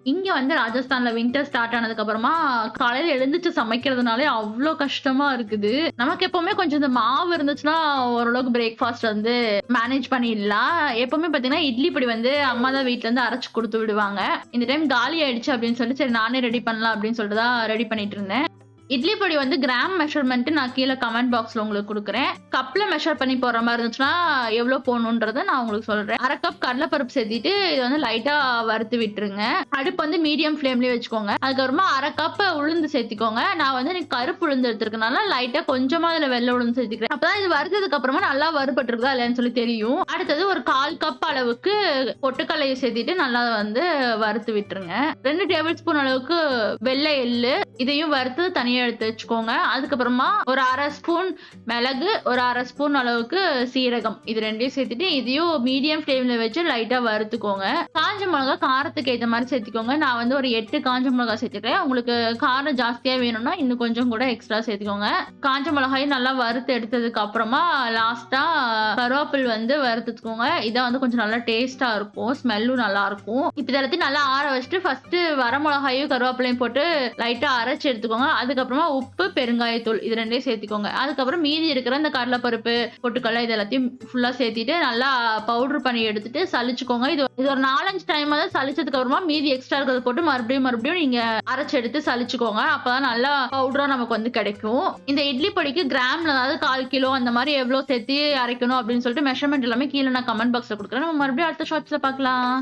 இங்க வந்து ராஜஸ்தான்ல வின்டர் ஸ்டார்ட் ஆனதுக்கு அப்புறமா காலையில எழுந்துச்சு சமைக்கிறதுனாலே அவ்ளோ கஷ்டமா இருக்குது. நமக்கு எப்பவுமே கொஞ்சம் இந்த மாவு இருந்துச்சுன்னா ஓரளவுக்கு பிரேக்ஃபாஸ்ட் வந்து மேனேஜ் பண்ணிடலாம். எப்பவுமே பார்த்தீங்கன்னா, இட்லி பொடி வந்து அம்மா தான் வீட்ல இருந்து அரைச்சு குடுத்து விடுவாங்க. இந்த டைம் காலி ஆயிடுச்சு அப்படின்னு சொல்லிட்டு, சரி நானே ரெடி பண்ணலாம் அப்படின்னு சொல்லிட்டு தான் ரெடி பண்ணிட்டு இருந்தேன். இட்லி பொடி வந்து கிராம் மெஷர்மென்ட் நான் கீழ கமெண்ட் பாக்ஸ்ல உங்களுக்கு குடுக்குறேன். கப்ல மெஷர் பண்ணி போடுற மாரி இருந்துச்சுன்னா, எவ்வளோ போடணுன்றத நான் உங்களுக்கு சொல்றேன். 1/2 கப் கடலைப்பருப்பு சேர்த்துட்டு, இத வந்து லைட்டா வறுத்து விட்டுருங்க. அடுப்பு வந்து மீடியம் ஃப்ளேம்லயே வச்சுக்கோங்க. அதுக்கப்புறமா 1/2 கப் உளுந்து சேர்த்துக்கோங்க. நான் வந்து எனக்கு கருப்பு உளுந்து எடுத்துருக்கனால, லைட்டா கொஞ்சமா அதுல வெள்ள உளுந்து சேர்த்துக்கிறேன். அப்பதான் இது வறுத்ததுக்கு அப்புறமா நல்லா வறுபட்டுருக்குதா இல்லையான்னு சொல்லி தெரியும். அடுத்தது ஒரு 1/4 கப் அளவுக்கு பொட்டுக்கல்லைய சேர்த்துட்டு நல்லா வந்து வறுத்து விட்டுருங்க. 2 டேபிள் ஸ்பூன் அளவுக்கு வெள்ளை எள்ளு, இதையும் வறுத்து தனியா எடுத்து வச்சுக்கோங்க. அதுக்கப்புறமா ஒரு 1/2 ஸ்பூன் மிளகு, ஒரு 1/2 ஸ்பூன் அளவுக்கு சீரகம். இது 2யும் சேர்த்துட்டு இதையும் மீடியம் ஃப்ளேம்ல வச்சு லைட்டா வறுத்துக்கோங்க. காஞ்ச மிளகா காரத்துக்கு ஏத்த மாதிரி சேர்த்துக்கோங்க. நான் வந்து ஒரு 8 காஞ்ச மிளகா சேர்த்துக்கிறேன். உங்களுக்கு காரம் ஜாஸ்தியா வேணும்னா இன்னும் கொஞ்சம் கூட எக்ஸ்ட்ரா சேர்த்துக்கோங்க. காஞ்ச மிளகாயும் நல்லா வறுத்து எடுத்ததுக்கு அப்புறமா லாஸ்டா கருவேப்பில் வந்து வறுத்துக்கோங்க. இதான் வந்து கொஞ்சம் நல்லா டேஸ்டா இருக்கும். ஸ்மெல்லும் நல்லா இருக்கும். இப்ப எல்லாத்தையும் நல்லா ஆற வச்சுட்டு ஃபர்ஸ்ட் வர மிளகாயும் கருவேப்பிலையும் போட்டு லைட்டா அரைச்சு எடுத்துக்கோங்க. அதுக்கப்புறமா உப்பு, பெருங்காயத்தூள் இது 2யும் சேர்த்துக்கோங்க. அதுக்கப்புறம் மீதி இருக்கிற இந்த கடலைப்பருப்பு, பொட்டுக்கடலை இது எல்லாத்தையும் ஃபுல்லா சேர்த்திட்டு நல்லா பவுடர் பண்ணி எடுத்துட்டு சலிச்சுக்கோங்க. இது ஒரு 4, 5 டைமாவது சலிச்சதுக்கு அப்புறமா மீதி எக்ஸ்ட்ரா இருக்கிறத போட்டு மறுபடியும் நீங்க அரைச்சு எடுத்து சலிச்சுக்கோங்க. அப்பதான் நல்லா பவுடரா நமக்கு வந்து கிடைக்கும். இந்த இட்லி பொடிக்கு கிராம்ல அதாவது 1/4 கிலோ அந்த மாதிரி எவ்வளவு சேர்த்து அரைக்கணும் அப்படின்னு சொல்லிட்டு மெஷர்மெண்ட் எல்லாமே கீழே நான் கமெண்ட் பாக்ஸ்ல கொடுக்குறேன். நம்ம மறுபடியும் அடுத்த ஷார்ட்ஸ்ல பார்க்கலாம்.